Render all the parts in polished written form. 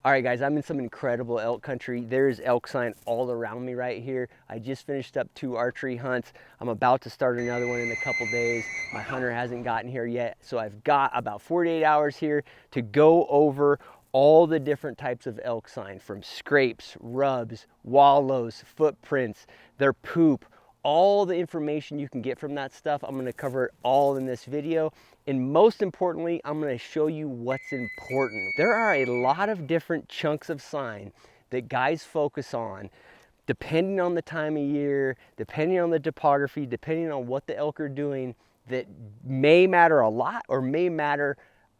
All right, guys, I'm in some incredible elk country. There's elk sign all around me right here. I just finished up 2 archery hunts. I'm about to start another one in a couple days. My hunter hasn't gotten here yet, so I've got about 48 hours here to go over all the different types of elk sign, from scrapes, rubs, wallows, footprints, their poop, all the information you can get from that stuff. I'm gonna cover it all in this video. And most importantly, I'm gonna show you what's important. There are a lot of different chunks of sign that guys focus on, depending on the time of year, depending on the topography, depending on what the elk are doing, that may matter a lot or may matter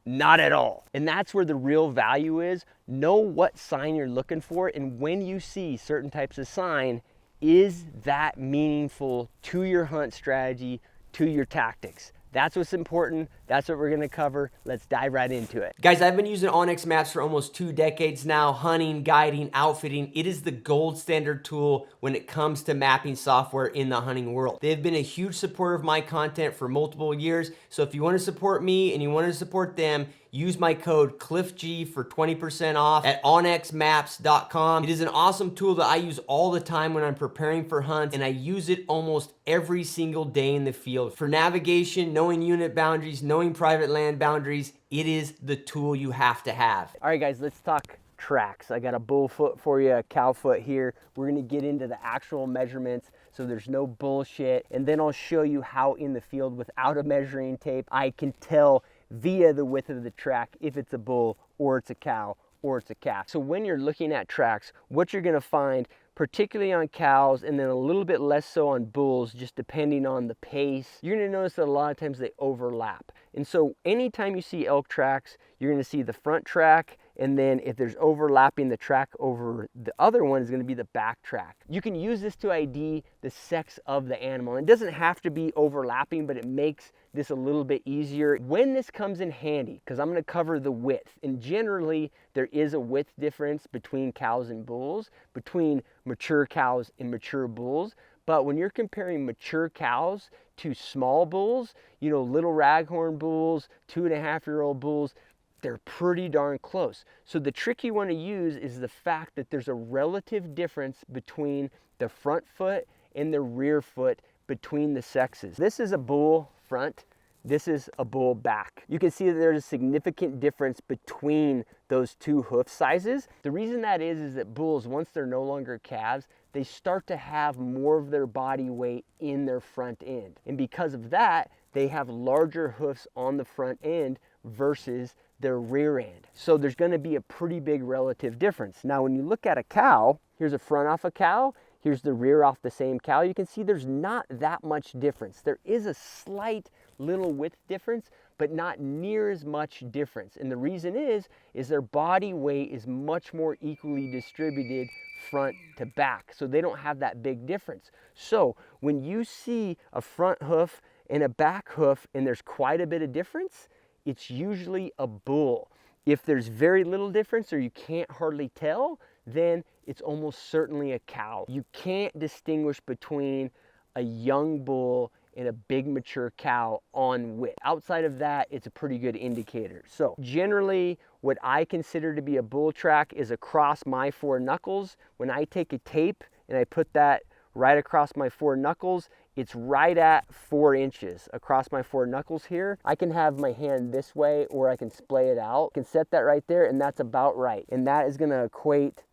not at all. And that's where the real value is. Know what sign you're looking for, and when you see certain types of sign, is that meaningful to your hunt strategy, to your tactics? That's what's important. That's what we're gonna cover. Let's dive right into it. Guys, I've been using onX Maps for almost 2 decades now, hunting, guiding, outfitting. It is the gold standard tool when it comes to mapping software in the hunting world. They've been a huge supporter of my content for multiple years. So if you want to support me and you want to support them, use my code CliffG for 20% off at onxmaps.com. It is an awesome tool that I use all the time when I'm preparing for hunts, and I use it almost every single day in the field. For navigation, knowing unit boundaries, knowing private land boundaries, it is the tool you have to have. All right, guys, let's talk tracks. I got a bull foot for you, a cow foot here. We're gonna get into the actual measurements so there's no bullshit. And then I'll show you how in the field without a measuring tape, I can tell via the width of the track if it's a bull or it's a cow or it's a calf. So when you're looking at tracks, what you're gonna find, particularly on cows and then a little bit less so on bulls, just depending on the pace, you're gonna notice that a lot of times they overlap. And so anytime you see elk tracks, you're gonna see the front track, and then if there's overlapping, the track over the other one is gonna be the back track. You can use this to ID the sex of the animal. It doesn't have to be overlapping, but it makes this a little bit easier. When this comes in handy, because I'm gonna cover the width, and generally there is a width difference between cows and bulls, between mature cows and mature bulls. But when you're comparing mature cows to small bulls, you know, little raghorn bulls, 2.5-year-old bulls, they're pretty darn close. So the trick you want to use is the fact that there's a relative difference between the front foot and the rear foot between the sexes. This is a bull front. This is a bull back. You can see that there's a significant difference between those two hoof sizes. The reason that is that bulls, once they're no longer calves, they start to have more of their body weight in their front end. And because of that, they have larger hoofs on the front end versus their rear end. So there's gonna be a pretty big relative difference. Now, when you look at a cow, here's a front off a cow, here's the rear off the same cow, you can see there's not that much difference. There is a slight little width difference, but not near as much difference. And the reason is their body weight is much more equally distributed front to back. So they don't have that big difference. So when you see a front hoof and a back hoof and there's quite a bit of difference, it's usually a bull. If there's very little difference or you can't hardly tell, then it's almost certainly a cow. You can't distinguish between a young bull and a big mature cow on width. Outside of that, it's a pretty good indicator. So generally, what I consider to be a bull track is across my 4 knuckles. When I take a tape and I put that right across my 4 knuckles, it's right at 4 inches across my 4 knuckles here. I can have my hand this way or I can splay it out. I can set that right there, and that's about right. And that is gonna equate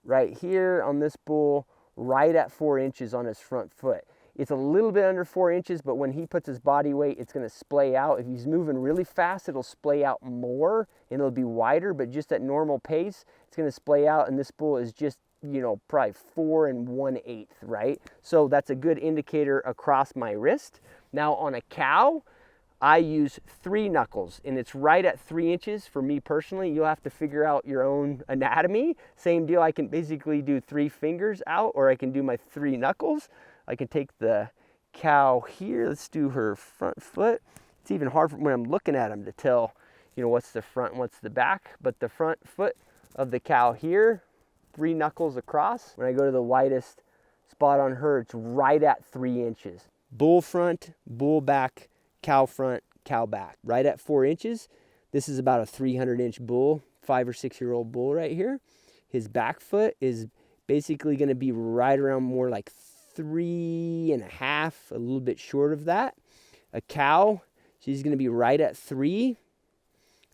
right here on this bull, right at 4 inches on his front foot. It's a little bit under 4 inches, but when he puts his body weight, it's gonna splay out. If he's moving really fast, it'll splay out more and it'll be wider, but just at normal pace, it's gonna splay out, and this bull is just, you know, probably 4 1/8, right? So that's a good indicator across my wrist. Now on a cow, I use 3 knuckles, and it's right at 3 inches for me personally. You'll have to figure out your own anatomy. Same deal, I can basically do 3 fingers out, or I can do my 3 knuckles. I can take the cow here. Let's do her front foot. It's even hard when I'm looking at them to tell, you know, what's the front and what's the back. But the front foot of the cow here, 3 knuckles across. When I go to the widest spot on her, it's right at 3 inches. Bull front, bull back, cow front, cow back. Right at 4 inches. This is about a 300-inch bull. 5 or 6 year old bull right here. His back foot is basically going to be right around more like 3.5, a little bit short of that. A cow, she's going to be right at 3.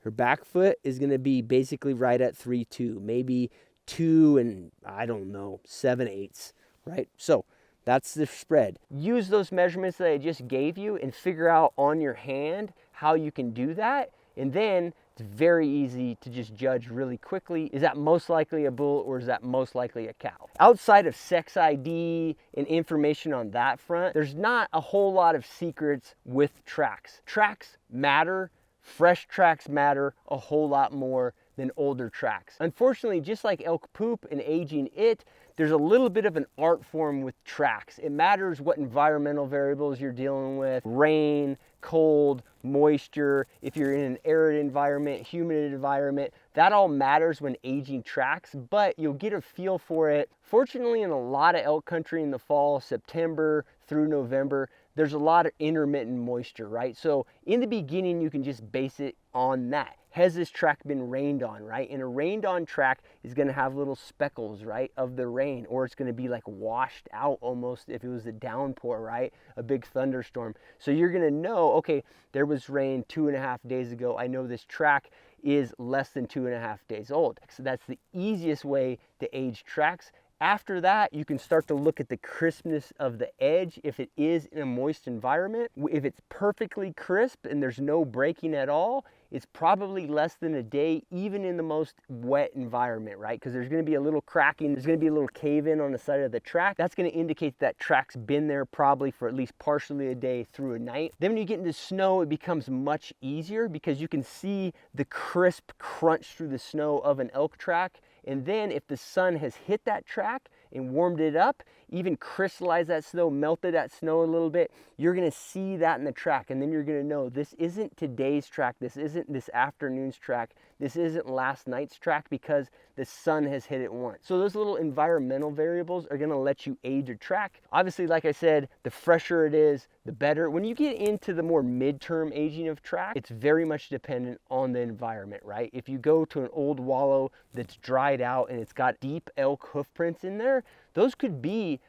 Her back foot is going to be basically right at 3.2, maybe 2 and I don't know, 7/8, right? So that's the spread. Use those measurements that I just gave you and figure out on your hand how you can do that. And then it's very easy to just judge really quickly, is that most likely a bull or is that most likely a cow? Outside of sex ID and information on that front, there's not a whole lot of secrets with tracks. Tracks matter. Fresh tracks matter a whole lot more than older tracks. Unfortunately, just like elk poop and aging it, there's a little bit of an art form with tracks. It matters what environmental variables you're dealing with: rain, cold, moisture, if you're in an arid environment, humid environment, that all matters when aging tracks, but you'll get a feel for it. Fortunately, in a lot of elk country in the fall, September through November, there's a lot of intermittent moisture, right? So in the beginning, you can just base it on that. Has this track been rained on, right? And a rained on track is gonna have little speckles, right, of the rain, or it's gonna be like washed out almost if it was a downpour, right? A big thunderstorm. So you're gonna know, okay, there was rain 2.5 days ago. I know this track is less than 2.5 days old. So that's the easiest way to age tracks. After that, you can start to look at the crispness of the edge if it is in a moist environment. If it's perfectly crisp and there's no breaking at all, it's probably less than a day, even in the most wet environment, right? Because there's gonna be a little cracking, there's gonna be a little cave in on the side of the track. That's gonna indicate that track's been there probably for at least partially a day through a night. Then when you get into snow, it becomes much easier because you can see the crisp crunch through the snow of an elk track. And then if the sun has hit that track and warmed it up, even crystallized that snow, melted that snow a little bit, you're gonna see that in the track. And then you're gonna know this isn't today's track, this isn't this afternoon's track, this isn't last night's track, because the sun has hit it once. So those little environmental variables are gonna let you age your track. Obviously, like I said, the fresher it is, the better. When you get into the more midterm aging of track, it's very much dependent on the environment, right? If you go to an old wallow that's dried out and it's got deep elk hoof prints in there, those could be,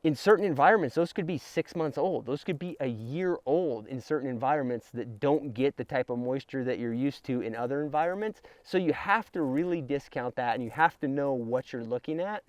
in certain environments, those could be 6 months old. Those could be a year old in certain environments that don't get the type of moisture that you're used to in other environments. So you have to really discount that, and you have to know what you're looking at.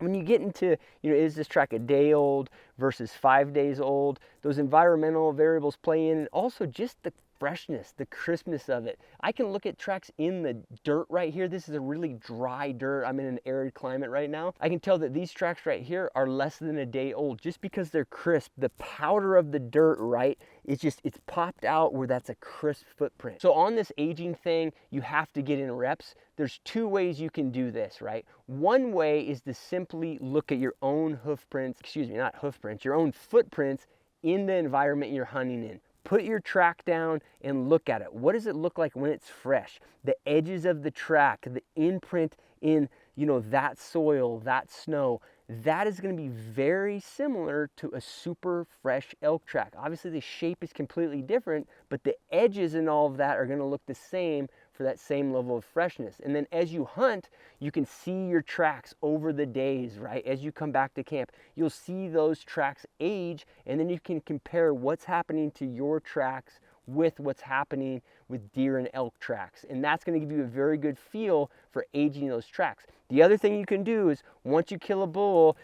When you get into, is this track a day old versus 5 days old? Those environmental variables play in, and also just the freshness, the crispness of it. I can look at tracks in the dirt right here. This is a really dry dirt. I'm in an arid climate right now. I can tell that these tracks right here are less than a day old just because they're crisp. The powder of the dirt, right? It's popped out where that's a crisp footprint. So on this aging thing, you have to get in reps. There's 2 ways you can do this, right? One way is to simply look at your own your own footprints in the environment you're hunting in. Put your track down and look at it. What does it look like when it's fresh? The edges of the track, the imprint in, that soil, that snow, that is going to be very similar to a super fresh elk track. Obviously the shape is completely different, but the edges and all of that are going to look the same for that same level of freshness. And then as you hunt, you can see your tracks over the days, right? As you come back to camp, you'll see those tracks age, and then you can compare what's happening to your tracks with what's happening with deer and elk tracks. And that's going to give you a very good feel for aging those tracks. The other thing you can do is, once you kill a bull,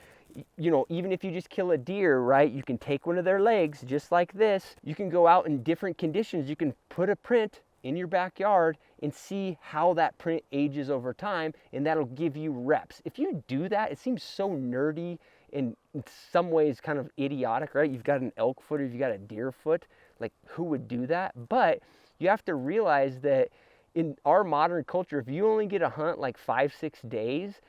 even if you just kill a deer, right, you can take one of their legs just like this. You can go out in different conditions. You can put a print in your backyard and see how that print ages over time, and that'll give you reps. If you do that, it seems so nerdy and in some ways kind of idiotic, right? You've got an elk foot or you've got a deer foot. Like, who would do that? But you have to realize that in our modern culture, if you only get a hunt like 5-6 days,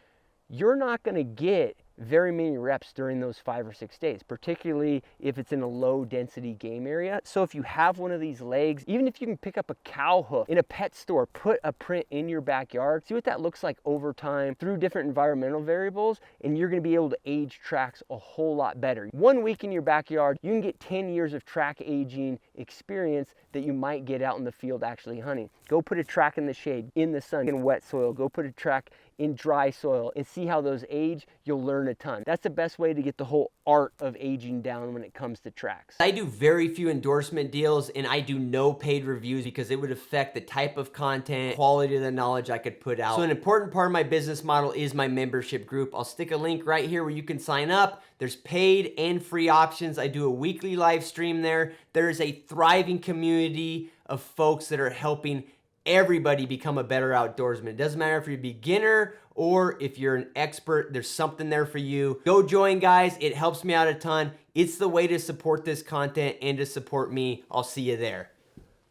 you're not going to get very many reps during those 5 or 6 days, particularly if it's in a low density game area. So if you have one of these legs, even if you can pick up a cow hoof in a pet store, put a print in your backyard, see what that looks like over time through different environmental variables, and you're gonna be able to age tracks a whole lot better. 1 week in your backyard, you can get 10 years of track aging experience that you might get out in the field actually hunting. Go put a track in the shade, in the sun, in wet soil. Go put a track in dry soil and see how those age. You'll learn a ton. That's the best way to get the whole art of aging down when it comes to tracks. I do very few endorsement deals, and I do no paid reviews because it would affect the type of content, quality of the knowledge I could put out. So an important part of my business model is my membership group. I'll stick a link right here where you can sign up. There's paid and free options. I do a weekly live stream there. There is a thriving community of folks that are helping everybody become a better outdoorsman. It doesn't matter if you're a beginner or if you're an expert, there's something there for you. Go join, guys. It helps me out a ton. It's the way to support this content and to support me. I'll see you there.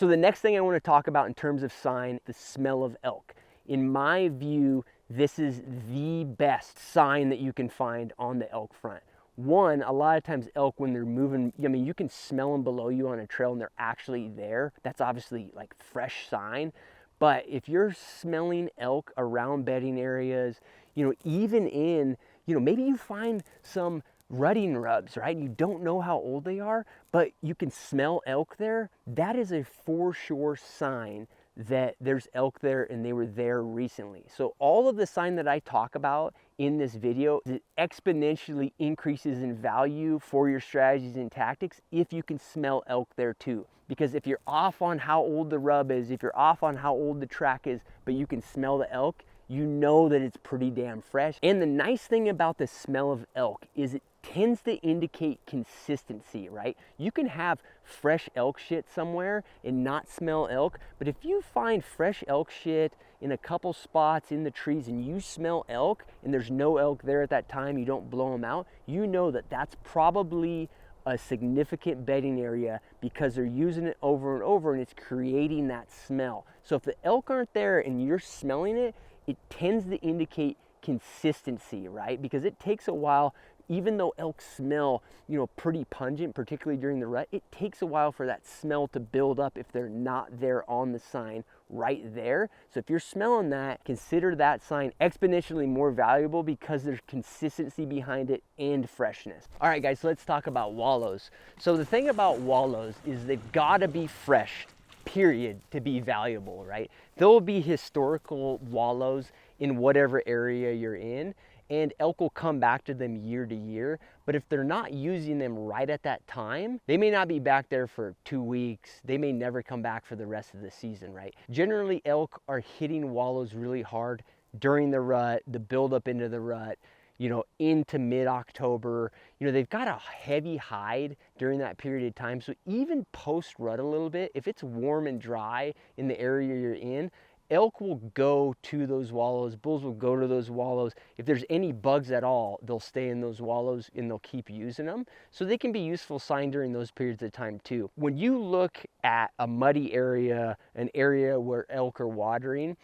So the next thing I want to talk about in terms of sign, the smell of elk. In my view, this is the best sign that you can find on the elk front. One, a lot of times elk, when they're moving, I mean, you can smell them below you on a trail and they're actually there. That's obviously like fresh sign. But if you're smelling elk around bedding areas, you know, even in, you know, maybe you find some rutting rubs, right? You don't know how old they are, but you can smell elk there. That is a for sure sign that there's elk there and they were there recently. So all of the sign that I talk about in this video, it exponentially increases in value for your strategies and tactics if you can smell elk there too. Because if you're off on how old the rub is, if you're off on how old the track is, but you can smell the elk, you know that it's pretty damn fresh. And the nice thing about the smell of elk is it tends to indicate consistency, right? You can have fresh elk shit somewhere and not smell elk, but if you find fresh elk shit in a couple spots in the trees and you smell elk and there's no elk there at that time, you don't blow them out, you know that that's probably a significant bedding area because they're using it over and over and it's creating that smell. So if the elk aren't there and you're smelling it, it tends to indicate consistency, right? Because it takes a while, even though elk smell, you know, pretty pungent, particularly during the rut, it takes a while for that smell to build up if they're not there on the sign right there. So if you're smelling that, consider that sign exponentially more valuable because there's consistency behind it and freshness. All right, guys, so let's talk about wallows. So the thing about wallows is they've got to be fresh, period, to be valuable, right? There will be historical wallows in whatever area you're in, and elk will come back to them year to year. But if they're not using them right at that time, they may not be back there for 2 weeks. They may never come back for the rest of the season, right? Generally, elk are hitting wallows really hard during the rut, the buildup into the rut, you know, into mid-October. You know, they've got a heavy hide during that period of time. So even post-rut a little bit, if it's warm and dry in the area you're in, elk will go to those wallows, bulls will go to those wallows. If there's any bugs at all, they'll stay in those wallows and they'll keep using them. So they can be useful sign during those periods of time too. When you look at a muddy area, an area where elk are watering,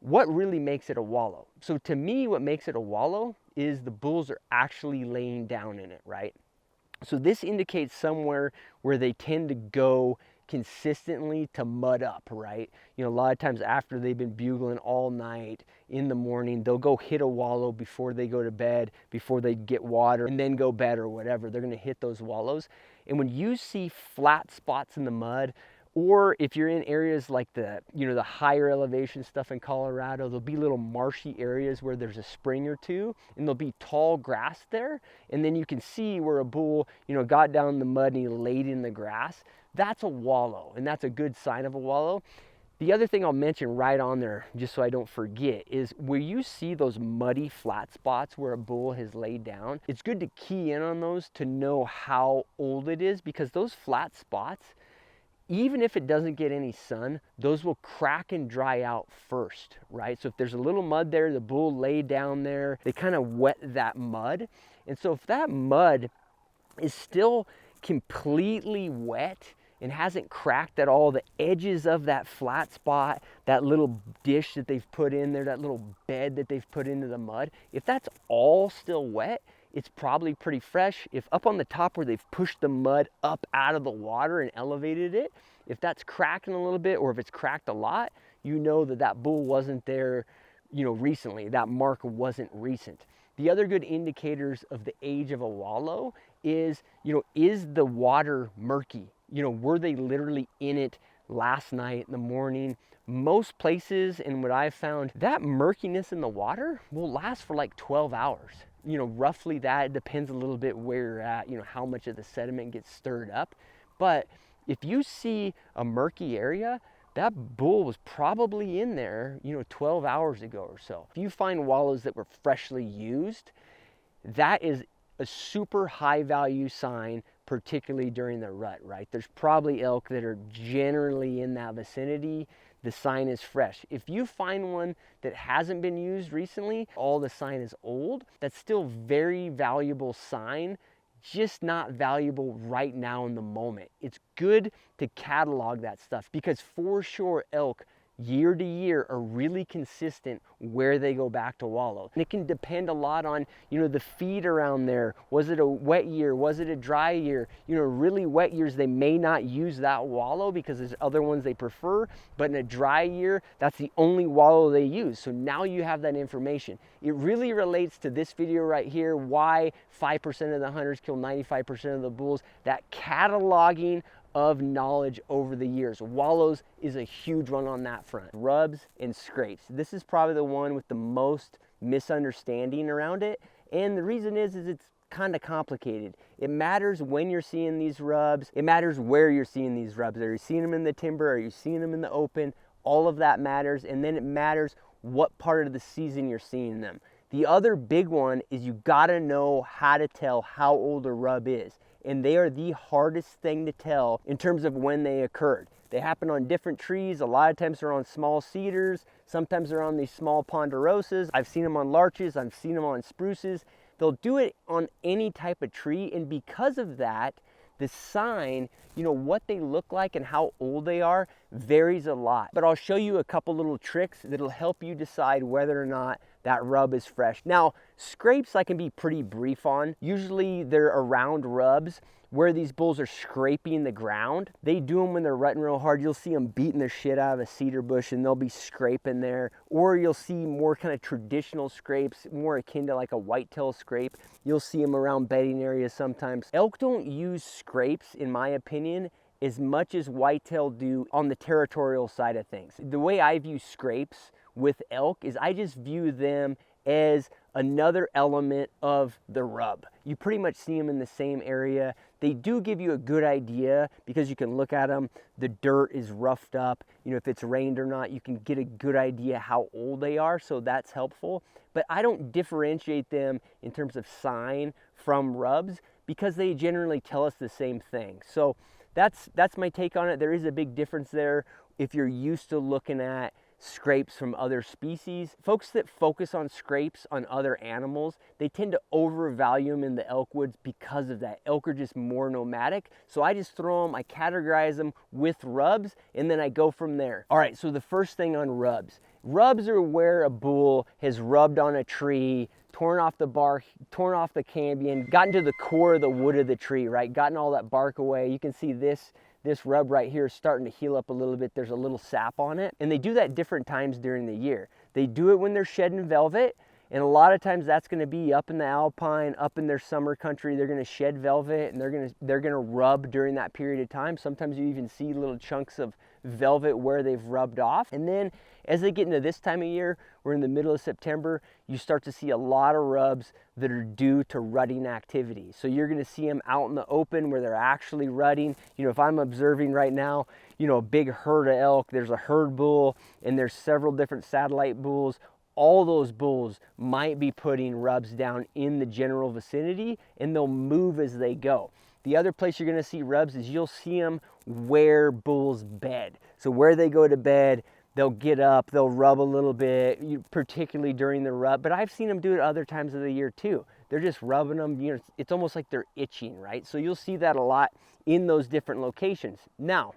what really makes it a wallow? So to me, what makes it a wallow is the bulls are actually laying down in it, right? So this indicates somewhere where they tend to go consistently to mud up, right? You know, a lot of times after they've been bugling all night, in the morning, they'll go hit a wallow before they go to bed, before they get water, and then go bed or whatever. They're gonna hit those wallows. And when you see flat spots in the mud, or if you're in areas like the, you know, the higher elevation stuff in Colorado, there'll be little marshy areas where there's a spring or two, and there'll be tall grass there. And then you can see where a bull, you know, got down in the mud and he laid in the grass. That's a wallow, and that's a good sign of a wallow. The other thing I'll mention right on there, just so I don't forget, is where you see those muddy flat spots where a bull has laid down, it's good to key in on those to know how old it is, because those flat spots, even if it doesn't get any sun, those will crack and dry out first, right? So if there's a little mud there, the bull laid down there, they kind of wet that mud. And so if that mud is still completely wet and hasn't cracked at all, the edges of that flat spot, that little dish that they've put in there, that little bed that they've put into the mud, if that's all still wet, it's probably pretty fresh. If up on the top where they've pushed the mud up out of the water and elevated it, if that's cracking a little bit, or if it's cracked a lot, you know that that bull wasn't there, you know, recently. That mark wasn't recent. The other good indicators of the age of a wallow is, you know, is the water murky? You know, were they literally in it last night in the morning? Most places, and what I've found, that murkiness in the water will last for like 12 hours. You know, roughly that. It depends a little bit where you're at, you know, how much of the sediment gets stirred up. But if you see a murky area, that bull was probably in there, you know, 12 hours ago or so. If you find wallows that were freshly used, that is a super high value sign, particularly during the rut, right? There's probably elk that are generally in that vicinity. The sign is fresh. If you find one that hasn't been used recently, all the sign is old, that's still very valuable sign, just not valuable right now in the moment. It's good to catalog that stuff, because for sure elk year to year are really consistent where they go back to wallow. And it can depend a lot on, you know, the feed around there. Was it a wet year? Was it a dry year? You know, really wet years, they may not use that wallow because there's other ones they prefer, but in a dry year, that's the only wallow they use. So now you have that information. It really relates to this video right here, why 5% of the hunters kill 95% of the bulls. That cataloging of knowledge over the years. Wallows is a huge one on that front. Rubs and scrapes. This is probably the one with the most misunderstanding around it. And the reason is it's kind of complicated. It matters when you're seeing these rubs. It matters where you're seeing these rubs. Are you seeing them in the timber? Are you seeing them in the open? All of that matters. And then it matters what part of the season you're seeing them. The other big one is you gotta know how to tell how old a rub is. And they are the hardest thing to tell in terms of when they occurred. They happen on different trees. A lot of times they're on small cedars. Sometimes they're on these small ponderosas. I've seen them on larches. I've seen them on spruces. They'll do it on any type of tree. And because of that, the sign, you know, what they look like and how old they are varies a lot. But I'll show you a couple little tricks that'll help you decide whether or not that rub is fresh. Now, scrapes I can be pretty brief on. Usually they're around rubs where these bulls are scraping the ground. They do them when they're rutting real hard. You'll see them beating the shit out of a cedar bush and they'll be scraping there. Or you'll see more kind of traditional scrapes, more akin to like a whitetail scrape. You'll see them around bedding areas sometimes. Elk don't use scrapes, in my opinion, as much as whitetail do on the territorial side of things. The way I view scrapes with elk is I just view them as another element of the rub. You pretty much see them in the same area. They do give you a good idea because you can look at them. The dirt is roughed up. You know, if it's rained or not, you can get a good idea how old they are, so that's helpful. But I don't differentiate them in terms of sign from rubs because they generally tell us the same thing. So that's my take on it. There is a big difference there if you're used to looking at scrapes from other species. Folks that focus on scrapes on other animals, they tend to overvalue them in the elk woods because of that. Elk are just more nomadic. So I just throw them, I categorize them with rubs, and then I go from there. All right, so the first thing on rubs. Rubs are where a bull has rubbed on a tree, torn off the bark, torn off the cambium, gotten to the core of the wood of the tree, right? Gotten all that bark away. You can see this rub right here is starting to heal up a little bit. There's a little sap on it. And they do that different times during the year. They do it when they're shedding velvet. And a lot of times that's going to be up in the alpine, up in their summer country. They're going to shed velvet and they're going to rub during that period of time. Sometimes you even see little chunks of velvet where they've rubbed off. And then as they get into this time of year, we're in the middle of September, you start to see a lot of rubs that are due to rutting activity. So you're going to see them out in the open where they're actually rutting. You know, if I'm observing right now, you know, a big herd of elk, there's a herd bull and there's several different satellite bulls. All those bulls might be putting rubs down in the general vicinity and they'll move as they go. The other place you're going to see rubs is you'll see them where bulls bed. So where they go to bed, they'll get up, they'll rub a little bit, particularly during the rut. But I've seen them do it other times of the year too. They're just rubbing them, you know, it's almost like they're itching, right? So you'll see that a lot in those different locations. Now,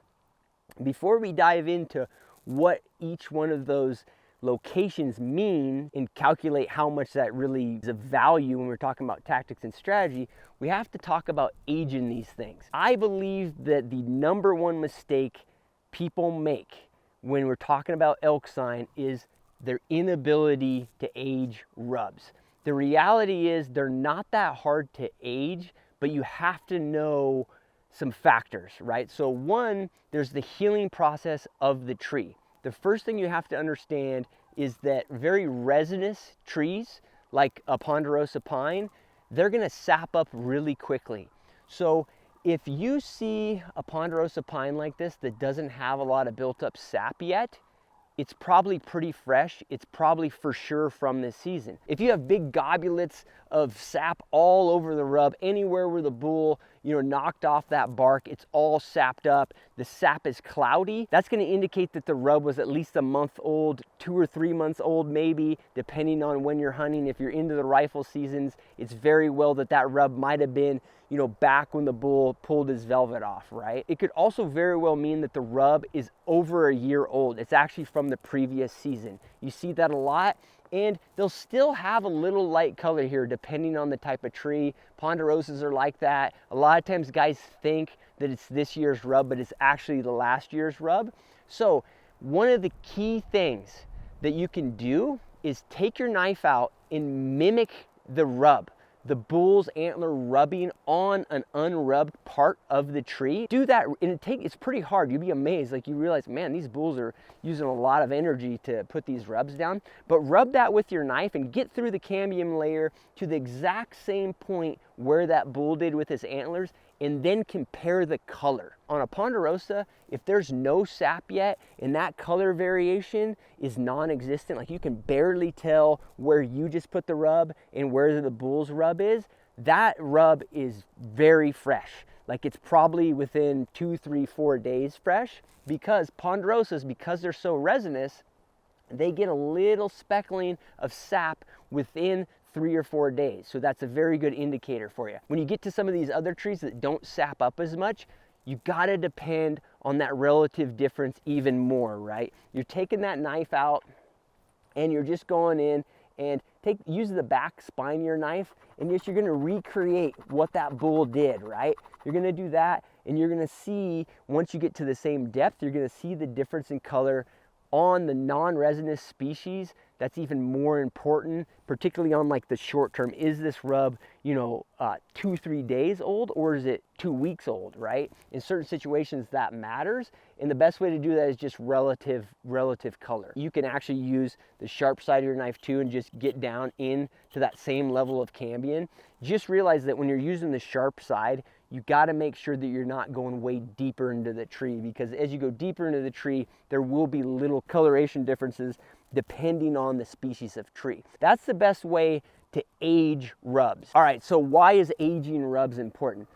before we dive into what each one of those locations mean and calculate how much that really is of value when we're talking about tactics and strategy, we have to talk about age in these things. I believe that the number one mistake people make when we're talking about elk sign is their inability to age rubs. The reality is they're not that hard to age, but you have to know some factors, right? So one, there's the healing process of the tree. The first thing you have to understand is that very resinous trees, like a ponderosa pine, they're gonna sap up really quickly. So if you see a ponderosa pine like this that doesn't have a lot of built up sap yet, it's probably pretty fresh. It's probably for sure from this season. If you have big gobulets of sap all over the rub, anywhere where the bull, knocked off that bark, it's all sapped up, the sap is cloudy, that's gonna indicate that the rub was at least a month old, 2 or 3 months old maybe, depending on when you're hunting. If you're into the rifle seasons, it's very well that rub might have been back when the bull pulled his velvet off, right? It could also very well mean that the rub is over a year old. It's actually from the previous season. You see that a lot, and they'll still have a little light color here depending on the type of tree. Ponderosas are like that. A lot of times guys think that it's this year's rub, but it's actually the last year's rub. So one of the key things that you can do is take your knife out and mimic the rub, the bull's antler rubbing on an unrubbed part of the tree. Do that, and it's pretty hard. You'd be amazed, like you realize, man, these bulls are using a lot of energy to put these rubs down. But rub that with your knife and get through the cambium layer to the exact same point where that bull did with his antlers, and then compare the color. On a ponderosa, if there's no sap yet and that color variation is non-existent, like you can barely tell where you just put the rub and where the bull's rub is, that rub is very fresh. Like it's probably within 2, 3, 4 days fresh, because ponderosas, because they're so resinous, they get a little speckling of sap within 3 or 4 days. So that's a very good indicator for you. When you get to some of these other trees that don't sap up as much, you gotta depend on that relative difference even more, right? You're taking that knife out and you're just going in and use the back spine of your knife, and you're gonna recreate what that bull did, right? You're gonna do that, and you're gonna see, once you get to the same depth, you're gonna see the difference in color on the non-resinous species. That's even more important, particularly on like the short term. Is this rub, 2, 3 days old, or is it 2 weeks old, right? In certain situations that matters, and the best way to do that is just relative color. You can actually use the sharp side of your knife too and just get down into that same level of cambium. Just realize that when you're using the sharp side, you got to make sure that you're not going way deeper into the tree, because as you go deeper into the tree, there will be little coloration differences depending on the species of tree. That's the best way to age rubs. All right, so why is aging rubs important?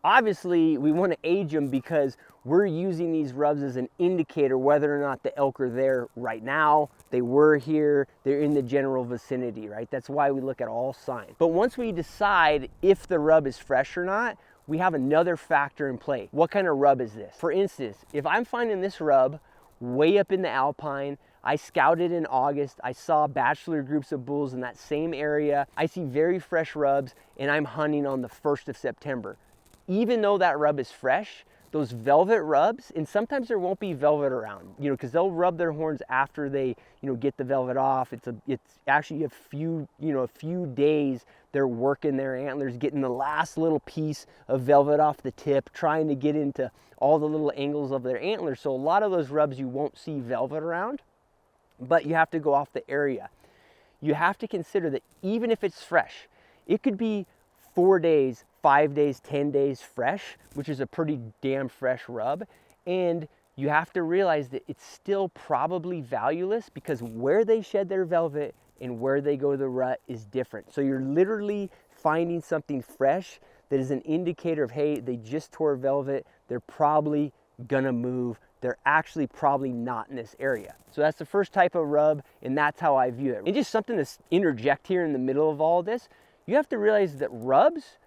Obviously, we want to age them because we're using these rubs as an indicator whether or not the elk are there right now. They were here, they're in the general vicinity, right? That's why we look at all signs. But once we decide if the rub is fresh or not, we have another factor in play. What kind of rub is this? For instance, if I'm finding this rub way up in the alpine, I scouted in August, I saw bachelor groups of bulls in that same area, I see very fresh rubs, and I'm hunting on the 1st of September. Even though that rub is fresh, those velvet rubs, and sometimes there won't be velvet around, because they'll rub their horns after they, get the velvet off. It's actually a few days they're working their antlers, getting the last little piece of velvet off the tip, trying to get into all the little angles of their antlers. So a lot of those rubs you won't see velvet around, but you have to go off the area. You have to consider that even if it's fresh, it could be 4 days, 5 days, 10 days fresh, which is a pretty damn fresh rub. And you have to realize that it's still probably valueless, because where they shed their velvet and where they go to the rut is different. So you're literally finding something fresh that is an indicator of, hey, they just tore velvet, they're probably gonna move, they're actually probably not in this area. So that's the first type of rub, and that's how I view it. And just something to interject here in the middle of all this, you have to realize that rubs,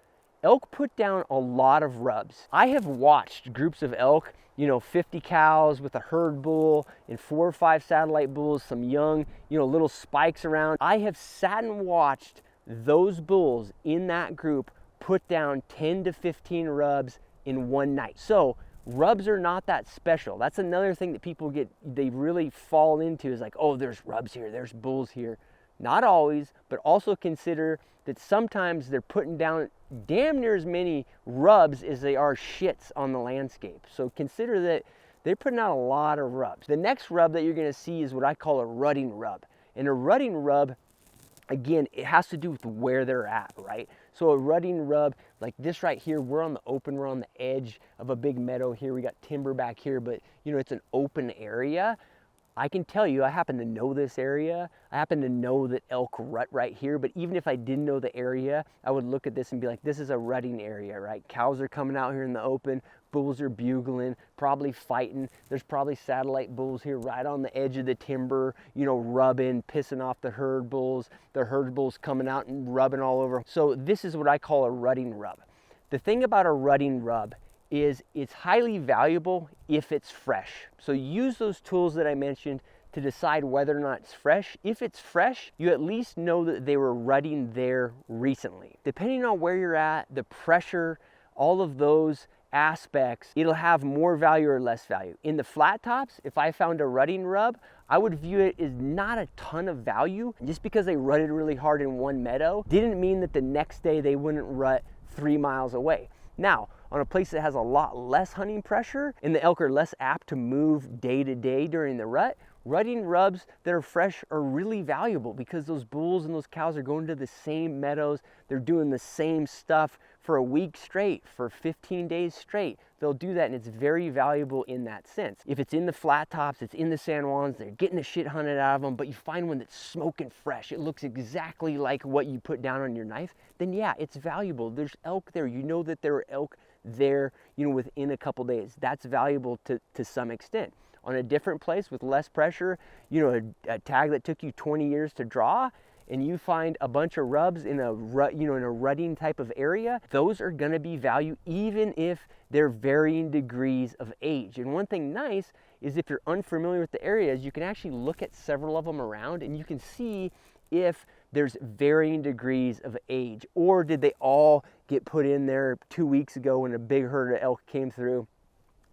Elk put down a lot of rubs. I have watched groups of elk, 50 cows with a herd bull and 4 or 5 satellite bulls, some young, little spikes around. I have sat and watched those bulls in that group put down 10 to 15 rubs in one night. So rubs are not that special. That's another thing that people they really fall into, is like, oh, there's rubs here, there's bulls here. Not always, but also consider that sometimes they're putting down damn near as many rubs as they are shits on the landscape. So consider that they're putting out a lot of rubs. The next rub that you're gonna see is what I call a rutting rub. And a rutting rub, again, it has to do with where they're at, right? So a rutting rub, like this right here, we're on the open, we're on the edge of a big meadow here. We got timber back here, but it's an open area. I can tell you, I happen to know this area. I happen to know that elk rut right here, but even if I didn't know the area, I would look at this and be like, this is a rutting area, right? Cows are coming out here in the open, bulls are bugling, probably fighting. There's probably satellite bulls here right on the edge of the timber, rubbing, pissing off the herd bulls coming out and rubbing all over. So this is what I call a rutting rub. The thing about a rutting rub is it's highly valuable if it's fresh. So use those tools that I mentioned to decide whether or not it's fresh. If it's fresh, you at least know that they were rutting there recently. Depending on where you're at, the pressure, all of those aspects, it'll have more value or less value. In the flat tops, if I found a rutting rub, I would view it as not a ton of value. Just because they rutted really hard in one meadow didn't mean that the next day they wouldn't rut 3 miles away. Now, on a place that has a lot less hunting pressure and the elk are less apt to move day to day during the rut, rutting rubs that are fresh are really valuable, because those bulls and those cows are going to the same meadows. They're doing the same stuff for a week straight, for 15 days straight. They'll do that, and it's very valuable in that sense. If it's in the flat tops, it's in the San Juans, they're getting the shit hunted out of them, but you find one that's smoking fresh, it looks exactly like what you put down on your knife, then yeah, it's valuable. There's elk there. You know that there are elk there, within a couple days. That's valuable to some extent. On a different place with less pressure, a tag that took you 20 years to draw, and you find a bunch of rubs in a rutting type of area, those are gonna be value even if they're varying degrees of age. And one thing nice is, if you're unfamiliar with the areas, you can actually look at several of them around and you can see if there's varying degrees of age, or did they all get put in there 2 weeks ago when a big herd of elk came through,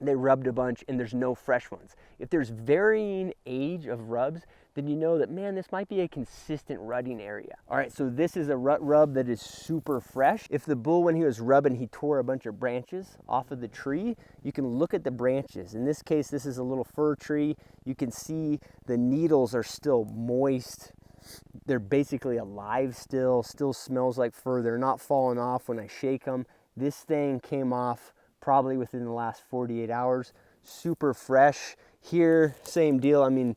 they rubbed a bunch and there's no fresh ones. If there's varying age of rubs, then you know that, man, this might be a consistent rutting area. All right, so this is a rut rub that is super fresh. If the bull, when he was rubbing, he tore a bunch of branches off of the tree, you can look at the branches. In this case, this is a little fir tree. You can see the needles are still moist. They're basically alive still smells like fir. They're not falling off when I shake them. This thing came off probably within the last 48 hours. Super fresh. Here, same deal. I mean,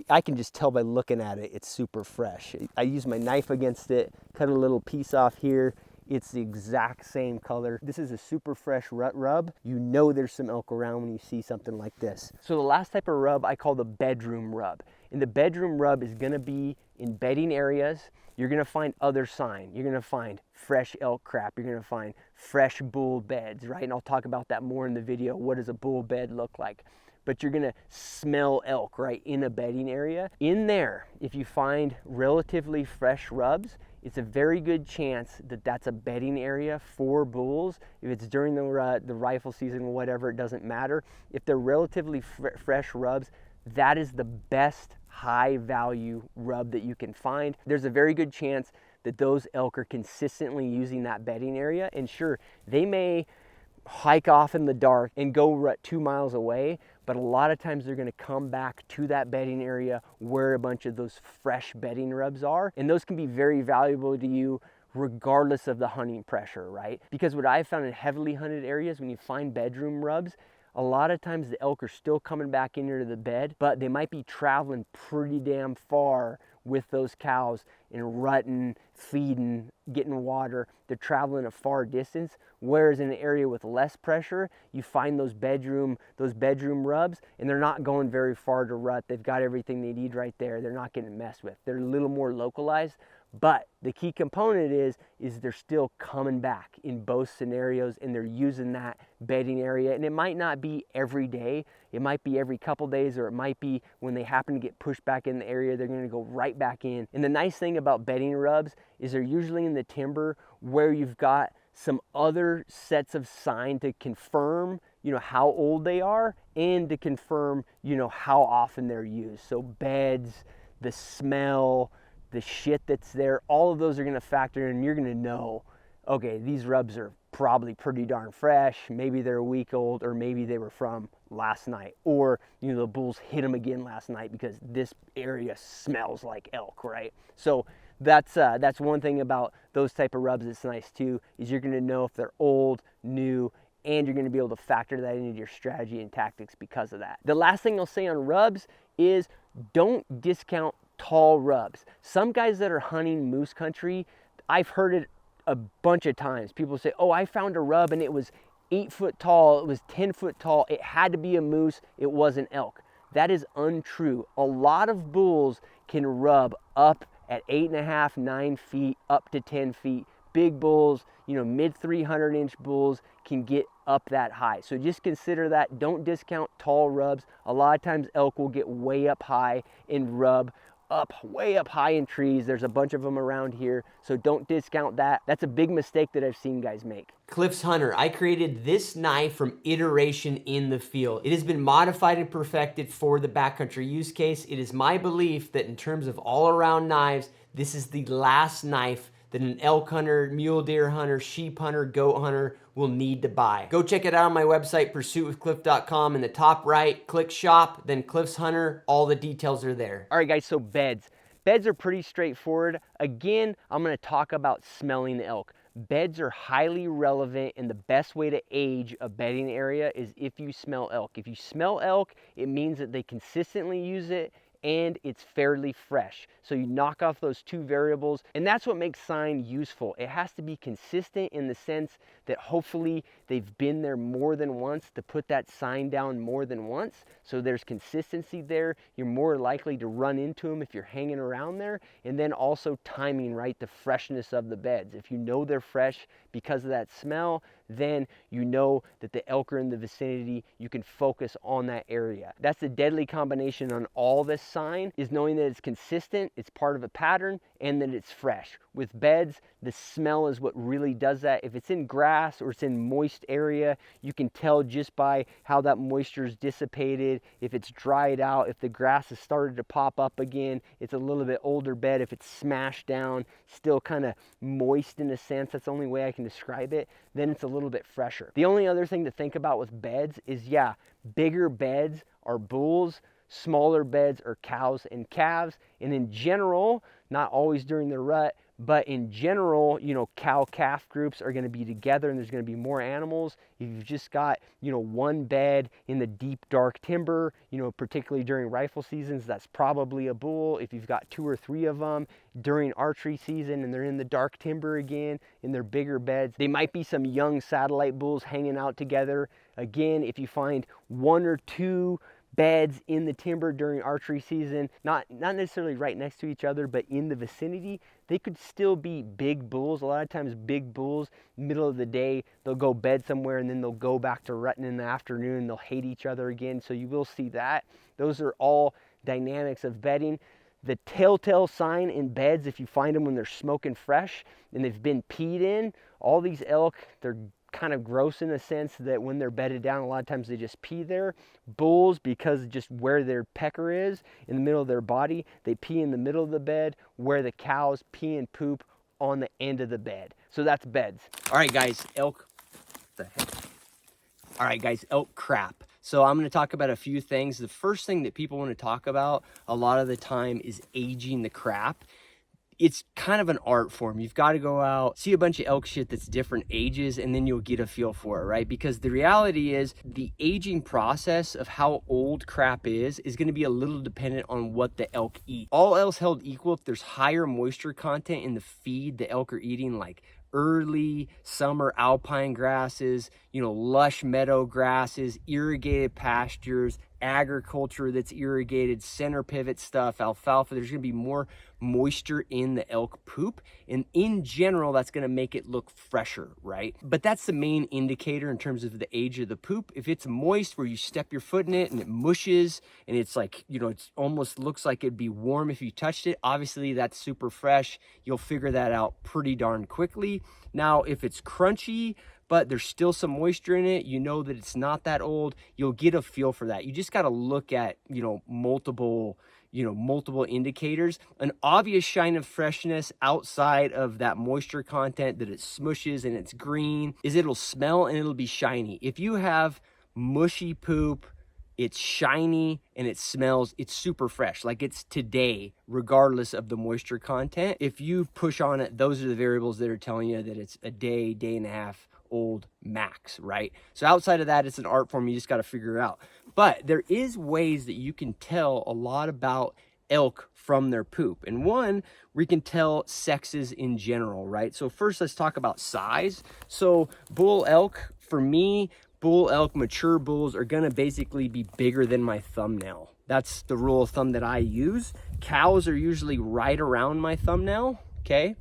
I can just tell by looking at it, it's super fresh. I use my knife against it, cut a little piece off here. It's the exact same color. This is a super fresh rut rub. You know there's some elk around when you see something like this. So the last type of rub I call the bedroom rub. And the bedroom rub is gonna be in bedding areas. You're gonna find other sign. You're gonna find fresh elk crap. You're gonna find fresh bull beds, right? And I'll talk about that more in the video. What does a bull bed look like? But you're gonna smell elk, right, in a bedding area. In there, if you find relatively fresh rubs, it's a very good chance that that's a bedding area for bulls. If it's during the rifle season or whatever, it doesn't matter. If they're relatively fresh rubs, that is the best high value rub that you can find. There's a very good chance that those elk are consistently using that bedding area. And sure, they may hike off in the dark and go rut 2 miles away, but a lot of times they're gonna come back to that bedding area where a bunch of those fresh bedding rubs are. And those can be very valuable to you regardless of the hunting pressure, right? Because what I've found in heavily hunted areas, when you find bedroom rubs, a lot of times the elk are still coming back into the bed, but they might be traveling pretty damn far with those cows and rutting, feeding, getting water. They're traveling a far distance. Whereas in an area with less pressure, you find those bedroom rubs, and they're not going very far to rut. They've got everything they need right there. They're not getting messed with. They're a little more localized, But the key component is they're still coming back in both scenarios, and they're using that bedding area. And it might not be every day, it might be every couple days, or it might be when they happen to get pushed back in the area, they're going to go right back in. And the nice thing about bedding rubs is they're usually in the timber where you've got some other sets of sign to confirm, you know, how old they are, and to confirm, you know, how often they're used. So beds, the smell, the shit that's there, all of those are going to factor in, and you're going to know, okay, these rubs are probably pretty darn fresh. Maybe they're a week old, or maybe they were from last night, or, you know, the bulls hit them again last night because this area smells like elk, right? So that's one thing about those type of rubs that's nice too, is you're going to know if they're old, new, and you're going to be able to factor that into your strategy and tactics because of that. The last thing I'll say on rubs is don't discount tall rubs. Some guys that are hunting moose country, I've heard it a bunch of times. People say, oh, I found a rub and it was 8 foot tall, it was 10 foot tall, it had to be a moose, it wasn't elk. That is untrue. A lot of bulls can rub up at 8.5, 9 feet, up to 10 feet. Big bulls, you know, mid 300-inch bulls can get up that high. So just consider that. Don't discount tall rubs. A lot of times elk will get way up high and rub up, way up high in trees. There's a bunch of them around here, so don't discount that. That's a big mistake that I've seen guys make. Cliff's Hunter, I created this knife from iteration in the field. It has been modified and perfected for the backcountry use case. It is my belief that in terms of all-around knives, this is the last knife that an elk hunter, mule deer hunter, sheep hunter, goat hunter will need to buy. Go check it out on my website, pursuitwithcliff.com. In the top right, click shop, then Cliff's Hunter. All the details are there. All right, guys, so beds. Beds are pretty straightforward. Again, I'm going to talk about smelling the elk. Beds are highly relevant, and the best way to age a bedding area is if you smell elk. If you smell elk, it means that they consistently use it and it's fairly fresh. So you knock off those two variables, and that's what makes sign useful. It has to be consistent in the sense that hopefully they've been there more than once to put that sign down more than once. So there's consistency there. You're more likely to run into them if you're hanging around there. And then also timing, right? The freshness of the beds. If you know they're fresh because of that smell, then you know that the elk are in the vicinity. You can focus on that area. That's the deadly combination on all this sign, is knowing that it's consistent, it's part of a pattern, and that it's fresh. With beds, the smell is what really does that. If it's in grass or it's in moist area, you can tell just by how that moisture is dissipated. If it's dried out, if the grass has started to pop up again, it's a little bit older bed. If it's smashed down, still kind of moist in a sense, that's the only way I can describe it, then it's a little bit fresher. The only other thing to think about with beds is, yeah, bigger beds are bulls, smaller beds are cows and calves. And in general, not always during the rut, but in general, you know, cow-calf groups are going to be together and there's going to be more animals. If you've just got, you know, one bed in the deep, dark timber, you know, particularly during rifle seasons, that's probably a bull. If you've got 2 or 3 of them during archery season and they're in the dark timber again, in their bigger beds, they might be some young satellite bulls hanging out together. Again, if you find 1 or 2 beds in the timber during archery season, not necessarily right next to each other, but in the vicinity, they could still be big bulls. A lot of times big bulls, middle of the day, they'll go bed somewhere and then they'll go back to rutting in the afternoon. They'll hate each other again. So you will see that. Those are all dynamics of bedding. The telltale sign in beds, if you find them when they're smoking fresh and they've been peed in, all these elk, they're kind of gross in a sense that when they're bedded down, a lot of times they just pee there. Bulls, because just where their pecker is in the middle of their body, they pee in the middle of the bed, where the cows pee and poop on the end of the bed. So that's beds. All right, guys, elk. What the heck? All right, guys, elk crap. So I'm going to talk about a few things. The first thing that people want to talk about a lot of the time is aging the crap. It's kind of an art form. You've got to go out, see a bunch of elk shit that's different ages, and then you'll get a feel for it, right? Because the reality is the aging process of how old crap is going to be a little dependent on what the elk eat. All else held equal, if there's higher moisture content in the feed the elk are eating, like early summer alpine grasses, you know, lush meadow grasses, irrigated pastures, agriculture that's irrigated, center pivot stuff, alfalfa, there's going to be more moisture in the elk poop. And in general, that's gonna make it look fresher, right? But that's the main indicator in terms of the age of the poop. If it's moist where you step your foot in it and it mushes and it's like, you know, it's almost looks like it'd be warm if you touched it, obviously that's super fresh. You'll figure that out pretty darn quickly. Now, if it's crunchy, but there's still some moisture in it, you know that it's not that old, you'll get a feel for that. You just got to look at, multiple indicators. An obvious sign of freshness outside of that moisture content, that it smushes and it's green, is it'll smell and it'll be shiny. If you have mushy poop, it's shiny and it smells, it's super fresh, like it's today, regardless of the moisture content. If you push on it, those are the variables that are telling you that it's a day, day and a half old max, right? So outside of that, it's an art form you just got to figure out. But there is ways that you can tell a lot about elk from their poop. And one, we can tell sexes in general, right? So first, let's talk about size. So bull elk, for me, bull elk, mature bulls are gonna basically be bigger than my thumbnail. That's the rule of thumb that I use. Cows are usually right around my thumbnail, okay?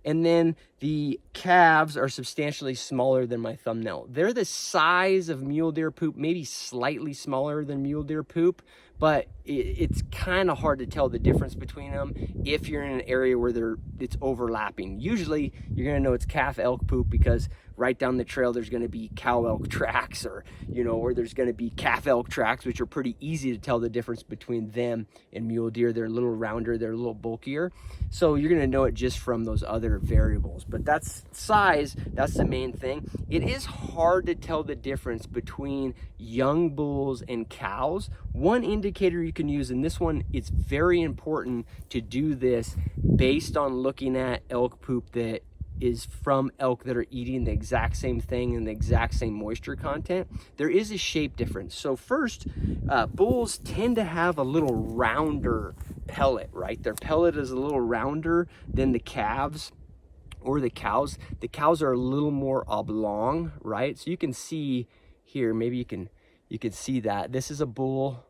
And then the calves are substantially smaller than my thumbnail. They're the size of mule deer poop, maybe slightly smaller than mule deer poop, but it's kind of hard to tell the difference between them if you're in an area where it's overlapping. Usually you're gonna know it's calf elk poop because right down the trail there's gonna be cow elk tracks, or there's gonna be calf elk tracks, which are pretty easy to tell the difference between them and mule deer. They're a little rounder, they're a little bulkier. So you're gonna know it just from those other variables. But that's size, that's the main thing. It is hard to tell the difference between young bulls and cows. One indicator you can use, and this one, it's very important to do this based on looking at elk poop that is from elk that are eating the exact same thing and the exact same moisture content. There is a shape difference. So first, bulls tend to have a little rounder pellet, right? Their pellet is a little rounder than the calves or the cows. The cows are a little more oblong, right? So you can see here, maybe you can see that. This is a bull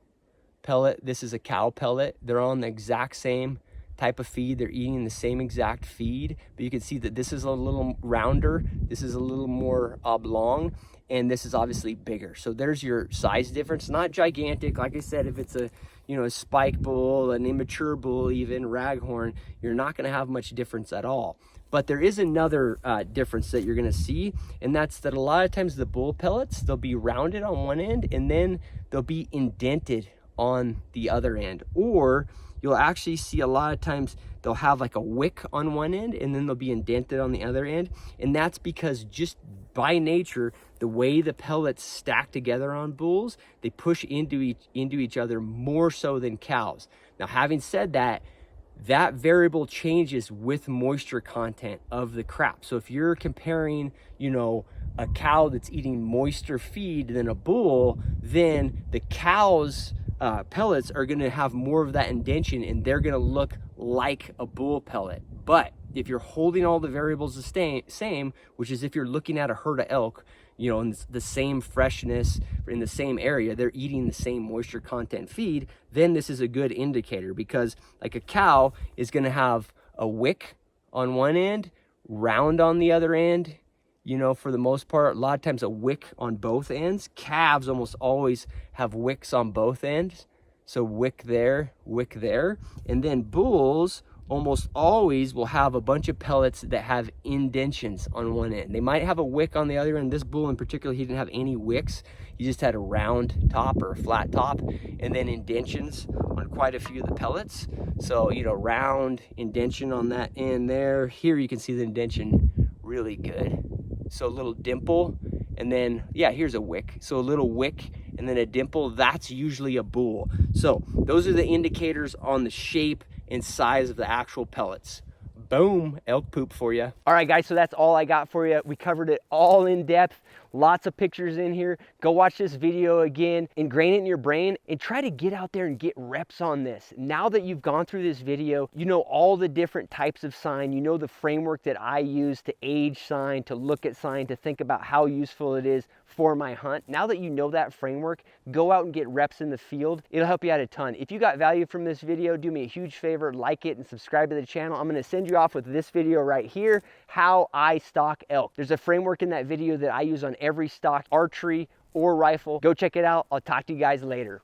pellet, this is a cow pellet. They're on the exact same type of feed, they're eating the same exact feed, but you can see that this is a little rounder, this is a little more oblong, and this is obviously bigger. So there's your size difference. Not gigantic. Like I said, if it's a spike bull, an immature bull, even raghorn, you're not going to have much difference at all. But there is another difference that you're going to see, and that's that a lot of times the bull pellets, they'll be rounded on one end and then they'll be indented on the other end. Or you'll actually see a lot of times they'll have like a wick on one end and then they'll be indented on the other end. And that's because just by nature, the way the pellets stack together on bulls, they push into each other more so than cows. Now, having said that, that variable changes with moisture content of the crap. So if you're comparing, a cow that's eating moister feed than a bull, then the cow's pellets are going to have more of that indentation and they're going to look like a bull pellet. But if you're holding all the variables the same, which is if you're looking at a herd of elk, in the same freshness in the same area, they're eating the same moisture content feed, then this is a good indicator, because like a cow is going to have a wick on one end, round on the other end, for the most part. A lot of times a wick on both ends. Calves almost always have wicks on both ends. So wick there, and then bulls almost always will have a bunch of pellets that have indentions on one end. They might have a wick on the other end. This bull in particular, he didn't have any wicks. He just had a round top or a flat top, and then indentions on quite a few of the pellets. So, round indention on that end there. Here you can see the indention really good. So a little dimple, and then, here's a wick. So a little wick and then a dimple, that's usually a bull. So those are the indicators on the shape and size of the actual pellets. Boom, elk poop for you. All right, guys, so that's all I got for you. We covered it all in depth. Lots of pictures in here. Go watch this video again, ingrain it in your brain, and try to get out there and get reps on this. Now that you've gone through this video, you know all the different types of sign. You know the framework that I use to age sign, to look at sign, to think about how useful it is for my hunt. Now that you know that framework, go out and get reps in the field. It'll help you out a ton. If you got value from this video, do me a huge favor, like it and subscribe to the channel. I'm gonna send you off with this video right here, how I stalk elk. There's a framework in that video that I use on every stock, archery or rifle. Go check it out. I'll talk to you guys later.